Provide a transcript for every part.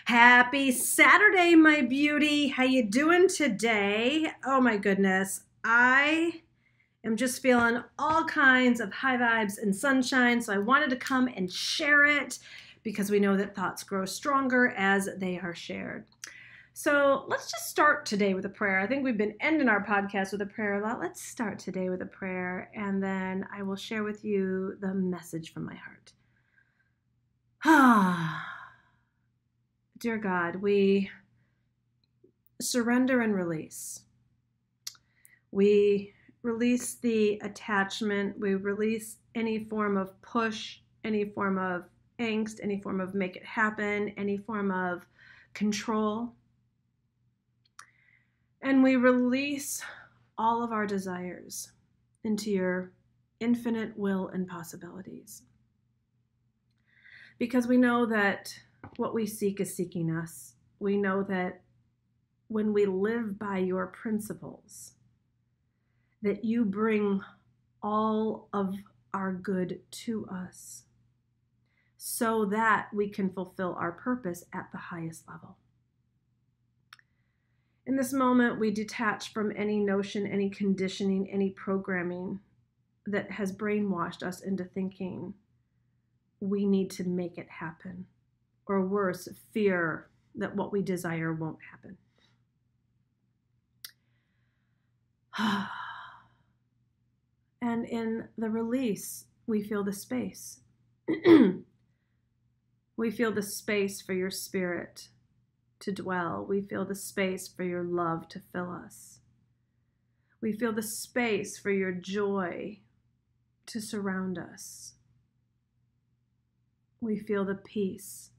Happy Saturday, my beauty. How you doing today? Oh my goodness. I am just feeling all kinds of high vibes and sunshine, so I wanted to come and share it because we know that thoughts grow stronger as they are shared. So let's just start today with a prayer. I think we've been ending our podcast with a prayer a lot. Let's start today with a prayer, and then I will share with you the message from my heart. Ah. Dear God, we surrender and release. We release the attachment. We release any form of push, any form of angst, any form of make it happen, any form of control. And we release all of our desires into your infinite will and possibilities. Because we know that what we seek is seeking us. We know that when we live by your principles, that you bring all of our good to us so that we can fulfill our purpose at the highest level. In this moment, we detach from any notion, any conditioning, any programming that has brainwashed us into thinking we need to make it happen. Or worse, fear that what we desire won't happen. And in the release, we feel the space. We feel the space for your spirit to dwell. We feel the space for your love to fill us. We feel the space for your joy to surround us. We feel the peace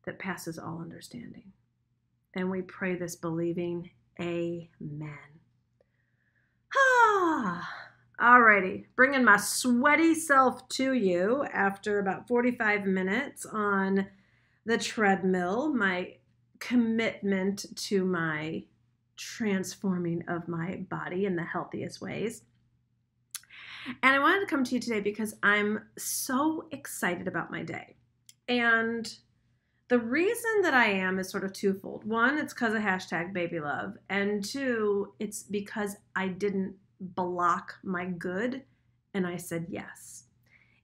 that passes all understanding. And we pray this believing, amen. Alrighty, bringing my sweaty self to you after about 45 minutes on the treadmill, my commitment to my transforming of my body in the healthiest ways. And I wanted to come to you today because I'm so excited about my day. And the reason that I am is sort of twofold. One, it's because of hashtag baby love. And two, it's because I didn't block my good and I said yes.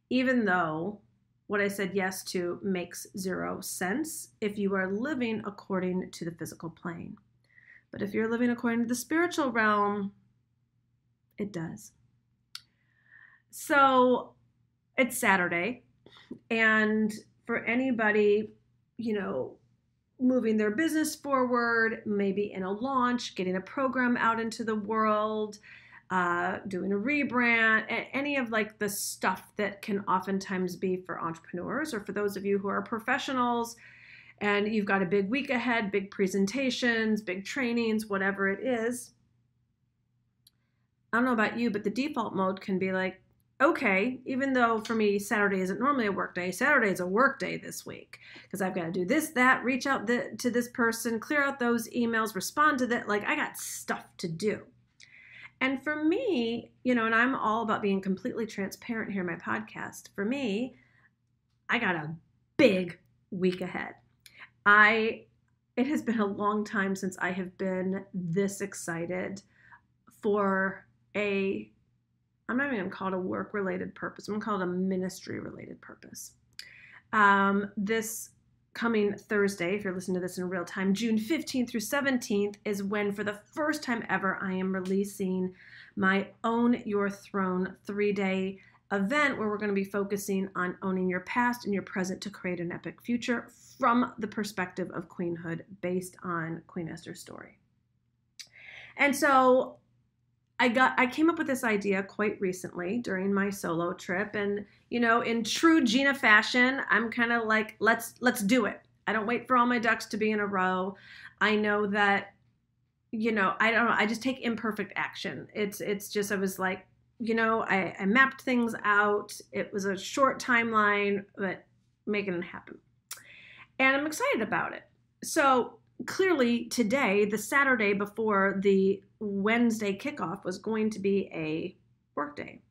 Even though what I said yes to makes zero sense if you are living according to the physical plane. But if you're living according to the spiritual realm, it does. So it's Saturday, and for anybody, moving their business forward, maybe in a launch, getting a program out into the world, doing a rebrand, any of like the stuff that can oftentimes be for entrepreneurs or for those of you who are professionals and you've got a big week ahead, big presentations, big trainings, whatever it is. I don't know about you, but the default mode can be like, okay, even though for me, Saturday isn't normally a work day, Saturday is a work day this week because I've got to do this, that, reach out to this person, clear out those emails, respond to that. Like I got stuff to do. And for me, and I'm all about being completely transparent here in my podcast. For me, I got a big week ahead. It has been a long time since I have been this excited for I'm not even going to call it a work-related purpose. I'm going to call it a ministry-related purpose. This coming Thursday, if you're listening to this in real time, June 15th through 17th is when, for the first time ever, I am releasing my Own Your Throne 3-day event where we're going to be focusing on owning your past and your present to create an epic future from the perspective of queenhood based on Queen Esther's story. And so I came up with this idea quite recently during my solo trip, and in true Gina fashion, I'm kind of like, let's do it. I don't wait for all my ducks to be in a row. I know that, I don't know, I just take imperfect action. It's just, I was like, I mapped things out. It was a short timeline, but making it happen. And I'm excited about it. So clearly today, the Saturday before the Wednesday kickoff, was going to be a work day.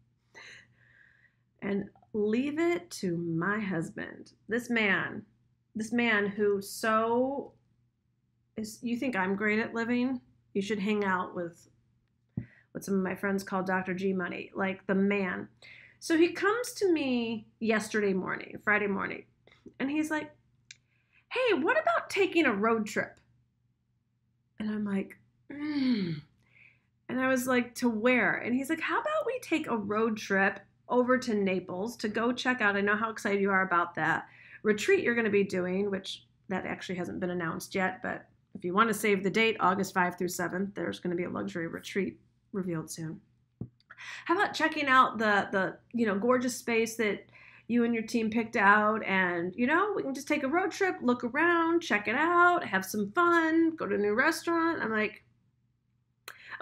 And leave it to my husband. This man this man who you think I'm great at living? You should hang out with what some of my friends call Dr. G Money, like the man. So he comes to me Friday morning, and he's like, hey, what about taking a road trip? And I'm like, And I was like, to where? And he's like, how about we take a road trip over to Naples to go check out, I know how excited you are about that retreat you're going to be doing, which that actually hasn't been announced yet, but if you want to save the date, August 5th through 7th, there's going to be a luxury retreat revealed soon. How about checking out the gorgeous space that you and your team picked out, and we can just take a road trip, look around, check it out, have some fun, go to a new restaurant. I'm like,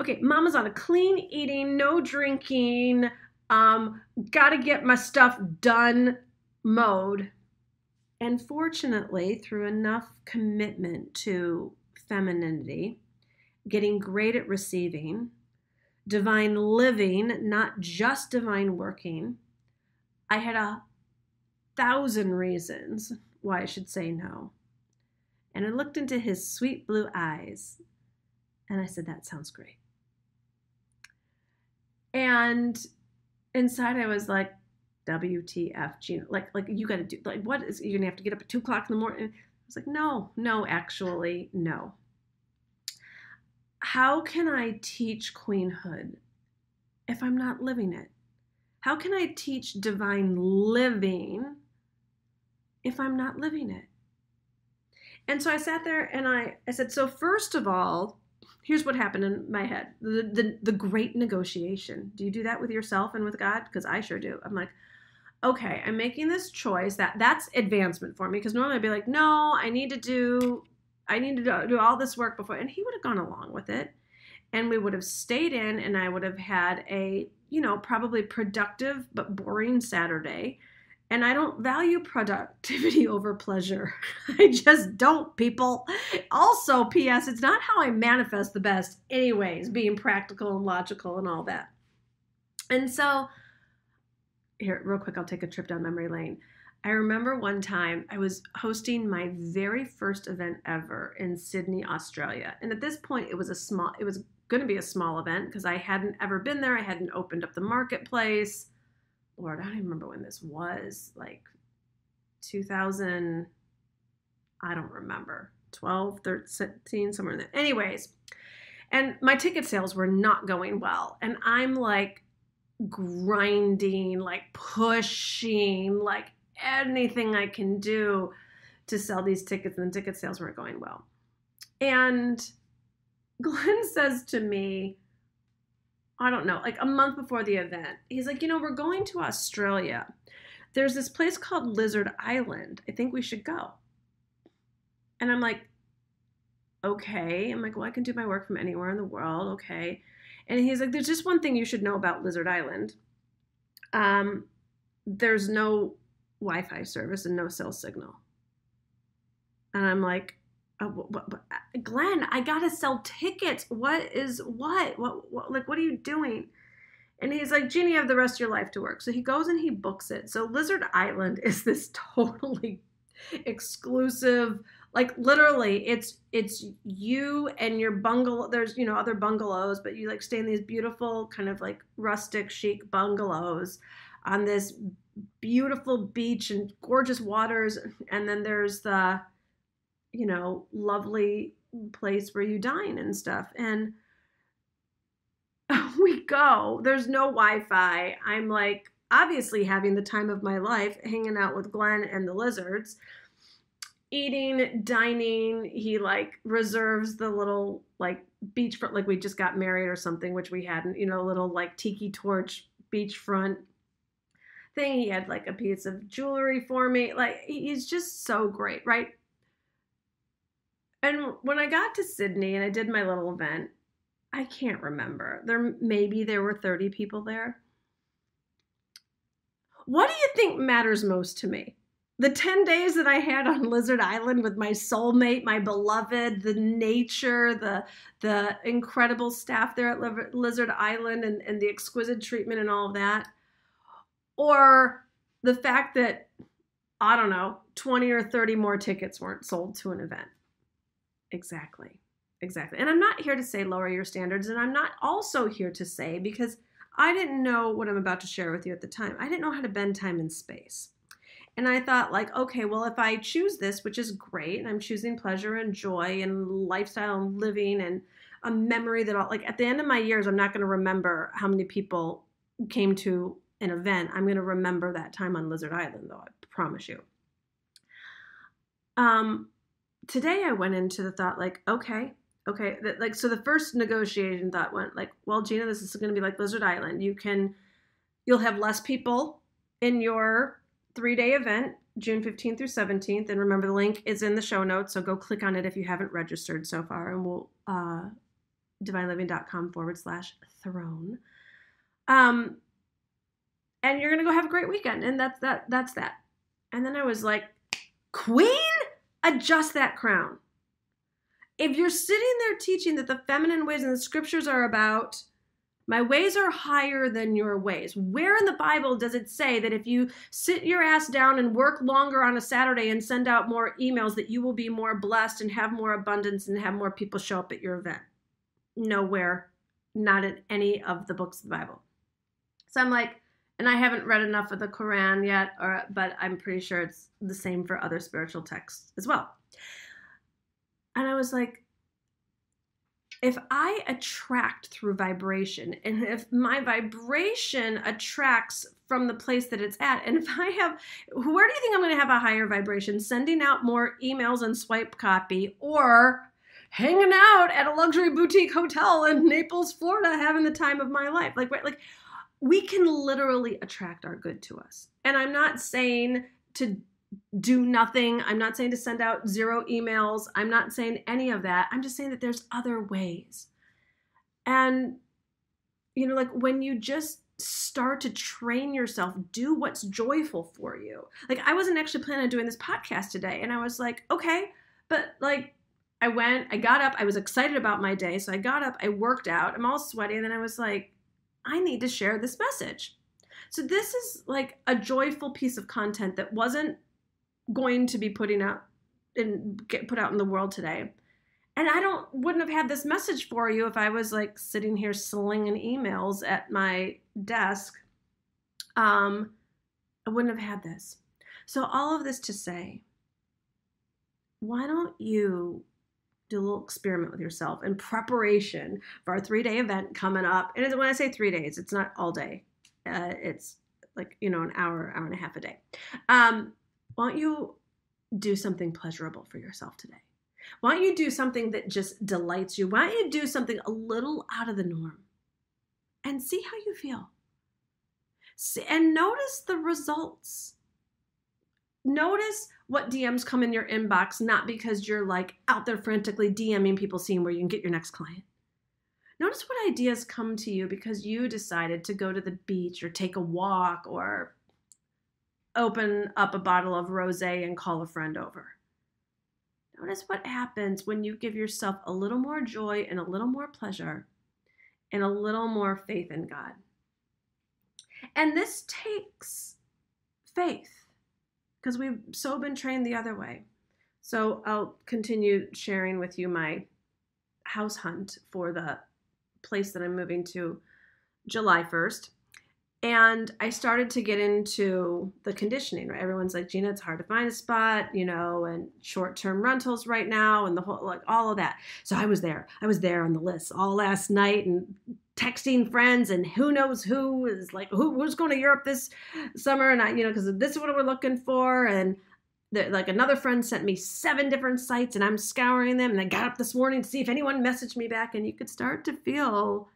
okay, mama's on a clean eating, no drinking, gotta get my stuff done mode. And fortunately, through enough commitment to femininity, getting great at receiving, divine living, not just divine working, I had 1,000 reasons why I should say no. And I looked into his sweet blue eyes and I said, that sounds great. And inside I was like, WTF, Gina, like you got to do, like, what is, you're going to have to get up at 2 o'clock in the morning? I was like, no, actually, no. How can I teach queenhood if I'm not living it? How can I teach divine living if I'm not living it? And so I sat there and I said, so first of all, here's what happened in my head. The great negotiation. Do you do that with yourself and with God? Because I sure do. I'm like, okay, I'm making this choice. That's advancement for me. Because normally I'd be like, no, I need to do all this work before. And he would have gone along with it. And we would have stayed in, and I would have had a, probably productive but boring Saturday. And I don't value productivity over pleasure. I just don't, people. Also, P.S., it's not how I manifest the best anyways, being practical and logical and all that. And so, here, real quick, I'll take a trip down memory lane. I remember one time I was hosting my very first event ever in Sydney, Australia. And at this point, it was going to be a small event because I hadn't ever been there. I hadn't opened up the marketplace. Lord, I don't even remember when this was, like 2000, I don't remember, 12, 13, somewhere in there. Anyways, and my ticket sales were not going well. And I'm like grinding, like pushing, like anything I can do to sell these tickets, and the ticket sales weren't going well. And Glenn says to me, I don't know, like a month before the event, he's like, we're going to Australia. There's this place called Lizard Island. I think we should go. And I'm like, okay. I'm like, well, I can do my work from anywhere in the world. Okay. And he's like, there's just one thing you should know about Lizard Island. There's no Wi-Fi service and no cell signal. And I'm like, oh, Glenn, I gotta sell tickets. What are you doing? And he's like, Gina, you have the rest of your life to work. So he goes and he books it. So Lizard Island is this totally exclusive, like literally it's you and your bungalow. There's, other bungalows, but you like stay in these beautiful kind of like rustic chic bungalows on this beautiful beach and gorgeous waters. And then there's the, lovely place where you dine and stuff. And we go, there's no Wi-Fi. I'm like, obviously having the time of my life, hanging out with Glenn and the lizards, eating, dining. He like reserves the little like beachfront, like we just got married or something, which we hadn't, little like tiki torch beachfront thing. He had like a piece of jewelry for me. Like he's just so great, right? And when I got to Sydney and I did my little event, I can't remember. Maybe there were 30 people there. What do you think matters most to me? The 10 days that I had on Lizard Island with my soulmate, my beloved, the nature, the incredible staff there at Lizard Island and the exquisite treatment and all of that? Or the fact that I don't know, 20 or 30 more tickets weren't sold to an event. Exactly. And I'm not here to say lower your standards. And I'm not also here to say, because I didn't know what I'm about to share with you at the time, I didn't know how to bend time and space. And I thought, like, okay, well, if I choose this, which is great, and I'm choosing pleasure and joy and lifestyle and living and a memory that I'll, like, at the end of my years, I'm not going to remember how many people came to an event. I'm going to remember that time on Lizard Island, though, I promise you. Today I went into the thought, like, okay. Like, so the first negotiation thought went like, well, Gina, this is going to be like Lizard Island. You'll have less people in your 3-day event, June 15th through 17th. And remember, the link is in the show notes. So go click on it if you haven't registered so far, and we'll, divineliving.com/throne. And you're going to go have a great weekend. And that's that. And then I was like, Queen, adjust that crown. If you're sitting there teaching that the feminine ways in the scriptures are about, my ways are higher than your ways, where in the Bible does it say that if you sit your ass down and work longer on a Saturday and send out more emails, that you will be more blessed and have more abundance and have more people show up at your event? Nowhere, not in any of the books of the Bible. So I'm like, and I haven't read enough of the Quran yet, but I'm pretty sure it's the same for other spiritual texts as well. And I was like, if I attract through vibration, and if my vibration attracts from the place that it's at, and if I have, where do you think I'm going to have a higher vibration? Sending out more emails and swipe copy, or hanging out at a luxury boutique hotel in Naples, Florida, having the time of my life? Like we can literally attract our good to us. And I'm not saying to do nothing. I'm not saying to send out 0 emails. I'm not saying any of that. I'm just saying that there's other ways. And, like when you just start to train yourself, do what's joyful for you. Like, I wasn't actually planning on doing this podcast today. And I was like, okay, but like I got up, I was excited about my day. So I got up, I worked out, I'm all sweaty. And then I was like, I need to share this message. So this is like a joyful piece of content that wasn't going to be put out in the world today. And I wouldn't have had this message for you if I was like sitting here slinging emails at my desk. I wouldn't have had this. So all of this to say, why don't you do a little experiment with yourself in preparation for our 3-day event coming up? And when I say 3 days, it's not all day. It's like, an hour and a half a day. Why don't you do something pleasurable for yourself today? Why don't you do something that just delights you? Why don't you do something a little out of the norm and see how you feel? And notice the results. Notice what DMs come in your inbox, not because you're like out there frantically DMing people, seeing where you can get your next client. Notice what ideas come to you because you decided to go to the beach or take a walk or open up a bottle of rosé and call a friend over. Notice what happens when you give yourself a little more joy and a little more pleasure and a little more faith in God. And this takes faith because we've so been trained the other way. So I'll continue sharing with you my house hunt for the place that I'm moving to July 1st. And I started to get into the conditioning, right? Everyone's like, Gina, it's hard to find a spot, and short-term rentals right now and the whole, like all of that. So I was there on the list all last night and texting friends and who knows who is like, who's going to Europe this summer? And because this is what we're looking for. And like another friend sent me 7 different sites and I'm scouring them. And I got up this morning to see if anyone messaged me back, and you could start to feel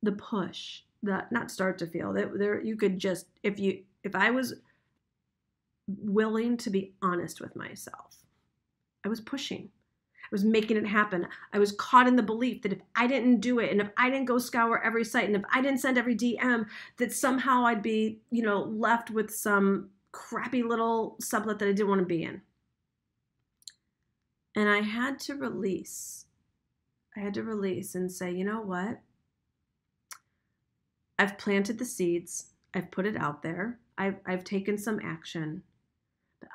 the push. Not start to feel that there you could just, if I was willing to be honest with myself, I was pushing. I was making it happen. I was caught in the belief that if I didn't do it and if I didn't go scour every site and if I didn't send every DM, that somehow I'd be, left with some crappy little sublet that I didn't want to be in. And I had to release and say, you know what? I've planted the seeds. I've put it out there. I've taken some action.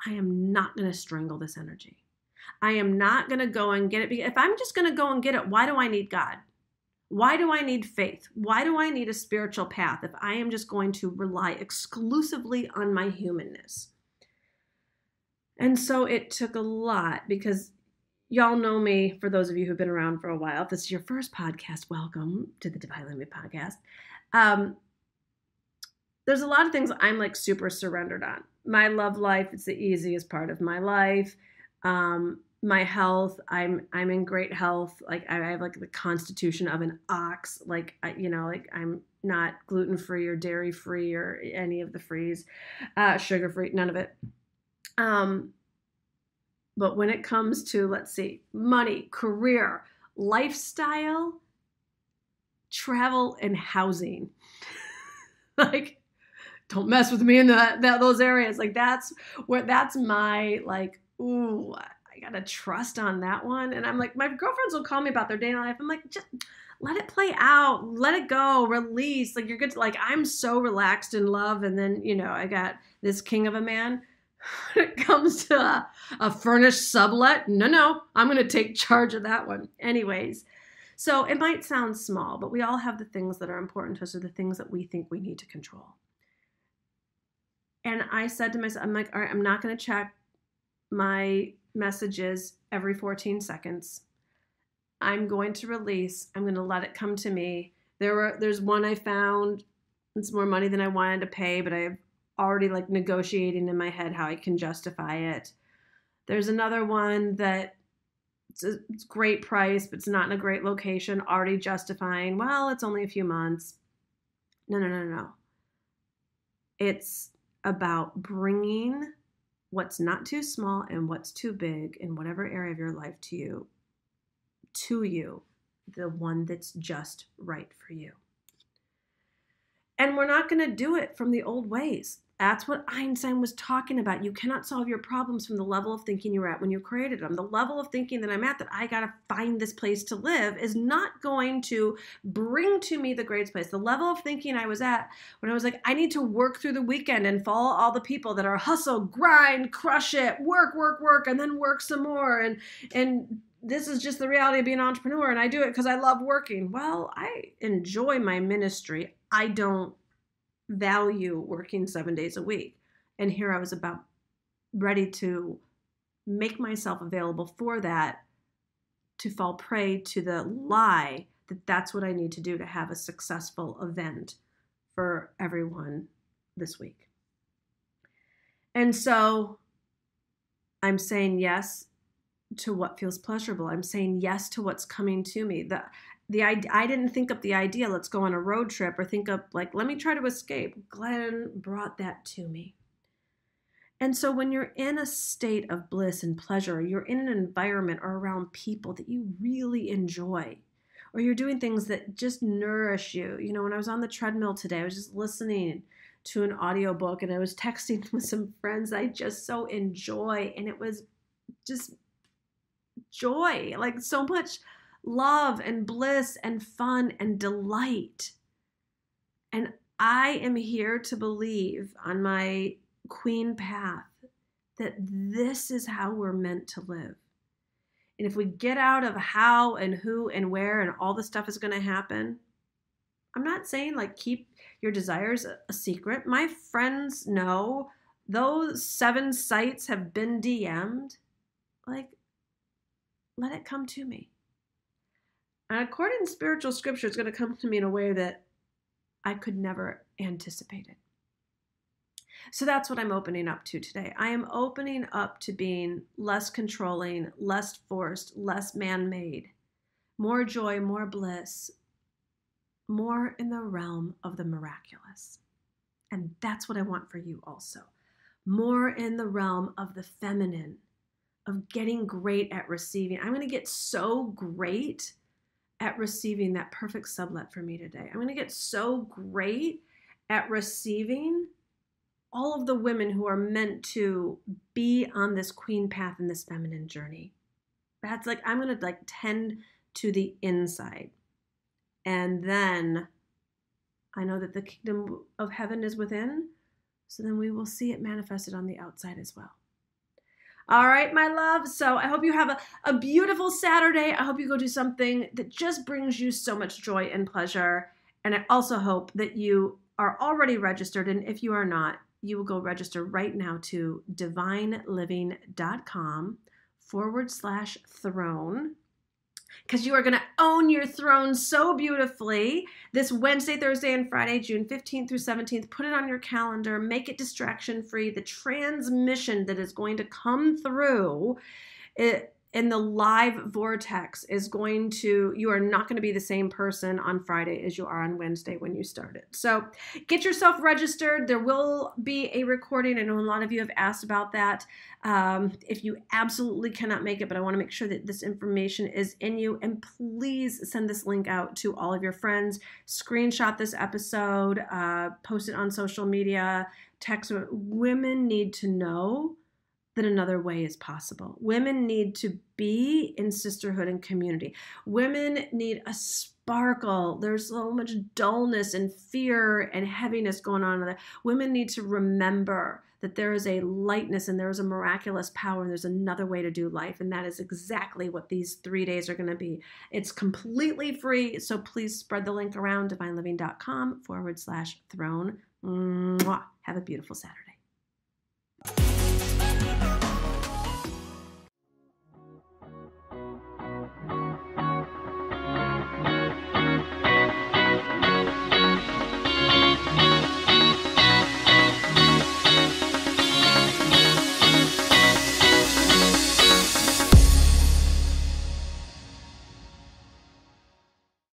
I am not going to strangle this energy. I am not going to go and get it. If I'm just going to go and get it, why do I need God? Why do I need faith? Why do I need a spiritual path if I am just going to rely exclusively on my humanness? And so it took a lot, because y'all know me, for those of you who've been around for a while. If this is your first podcast, welcome to the DeVee podcast. There's a lot of things I'm like super surrendered on. My love life, it's the easiest part of my life. My health, I'm in great health. Like I have like the constitution of an ox. Like I'm not gluten-free or dairy-free or any of the frees, sugar-free, none of it. But when it comes to, let's see, money, career, lifestyle, travel, and housing, like, don't mess with me in those areas. Like that's my like, ooh, I gotta trust on that one. And I'm like, my girlfriends will call me about their day in life. I'm like, just let it play out, let it go, release. Like you're good to, like, I'm so relaxed in love. And then, I got this king of a man. When it comes to a furnished sublet, no, I'm going to take charge of that one. Anyways, so it might sound small, but we all have the things that are important to us, or the things that we think we need to control. And I said to myself, I'm like, all right, I'm not going to check my messages every 14 seconds. I'm going to release. I'm going to let it come to me. There's one I found. It's more money than I wanted to pay, but I've already like negotiating in my head how I can justify it. There's another one that it's a great price, but it's not in a great location, already justifying, well, it's only a few months. No. It's about bringing what's not too small and what's too big in whatever area of your life to you, the one that's just right for you. And we're not going to do it from the old ways. That's what Einstein was talking about. You cannot solve your problems from the level of thinking you were at when you created them. The level of thinking that I'm at, that I got to find this place to live, is not going to bring to me the greatest place. The level of thinking I was at when I was like, I need to work through the weekend and follow all the people that are hustle, grind, crush it, work, and then work some more. And this is just the reality of being an entrepreneur, and I do it because I love working. Well, I enjoy my ministry. I don't value working 7 days a week. And here I was about ready to make myself available for that, to fall prey to the lie that that's what I need to do to have a successful event for everyone this week. And so I'm saying yes to what feels pleasurable. I'm saying yes to what's coming to me. I didn't think up the idea, let's go on a road trip, or think up like, let me try to escape. Glenn brought that to me. And so when you're in a state of bliss and pleasure, you're in an environment or around people that you really enjoy, or you're doing things that just nourish you. When I was on the treadmill today, I was just listening to an audiobook, and I was texting with some friends I just so enjoy. And it was just joy, like so much love and bliss and fun and delight. And I am here to believe on my queen path that this is how we're meant to live. And if we get out of how and who and where and all the stuff is going to happen, I'm not saying like keep your desires a secret. My friends know those 7 sites have been DM'd. Like, let it come to me. And according to spiritual scripture, it's going to come to me in a way that I could never anticipate it. So that's what I'm opening up to today. I am opening up to being less controlling, less forced, less man-made, more joy, more bliss, more in the realm of the miraculous. And that's what I want for you also. More in the realm of the feminine, of getting great at receiving. I'm going to get so great at receiving that perfect sublet for me today. I'm going to get so great at receiving all of the women who are meant to be on this queen path and this feminine journey. That's like, I'm going to like tend to the inside. And then I know that the kingdom of heaven is within. So then we will see it manifested on the outside as well. All right, my love. So I hope you have a beautiful Saturday. I hope you go do something that just brings you so much joy and pleasure. And I also hope that you are already registered. And if you are not, you will go register right now to divineliving.com/throne. Because you are going to own your throne so beautifully this Wednesday, Thursday, and Friday, June 15th through 17th. Put it on your calendar. Make it distraction-free. The transmission that is going to come through in the live vortex is going to, you are not going to be the same person on Friday as you are on Wednesday when you started. So get yourself registered. There will be a recording. I know a lot of you have asked about that. If you absolutely cannot make it, but I want to make sure that this information is in you, and please send this link out to all of your friends. Screenshot this episode, post it on social media, text them. Women need to know that another way is possible. Women need to be in sisterhood and community. Women need a sparkle. There's so much dullness and fear and heaviness going on there. Women need to remember that there is a lightness and there is a miraculous power and there's another way to do life. And that is exactly what these 3 days are going to be. It's completely free. So please spread the link around, divineliving.com/throne. Mwah. Have a beautiful Saturday.